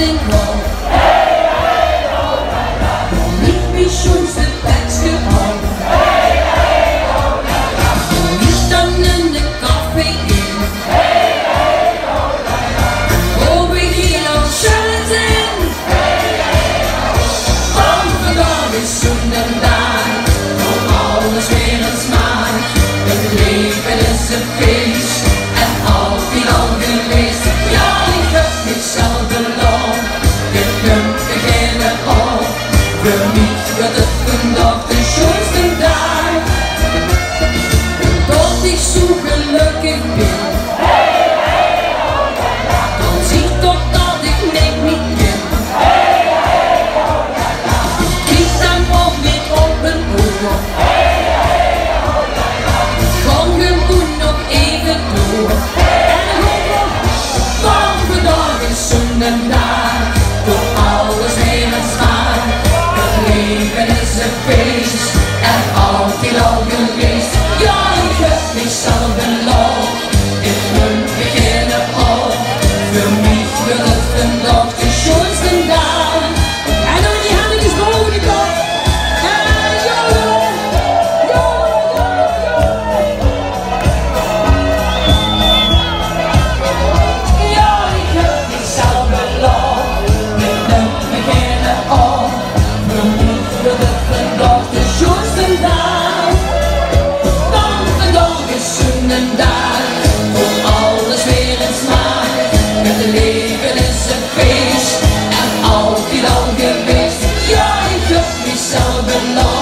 den Kopf. Und ich bin schönste Platz geworden. Und ich dann in den Kaffee gehen. Wo wir hier noch schön sind. Und da ist schönen Tag. Und alles weer een smaak. Het leven is een feest. En altijd al geweest. Ja, ik heb mezelf beloofd. Je kunt beginnen op. Voor mij wordt het vandaag de schoonste dag. Dat ik zo gelukkig ben. Dan zie ik toch dat ik niks niet ken. Ik kijk dan ook niet op een oor. Gewoon nog even door. En hoop op, van vandaag is zo'n dag. Door alles weer een smaak. Het leven is een feest. En altijd al geweest. Ja, ik heb mezelf beloofd. Ik moet beginnen op. Voor mij wordt het vandaag de schoonste dag. En dan die handjes boven de kop. Het leven is een feest en altijd al geweest. Ja, ik heb mezelf beloofd.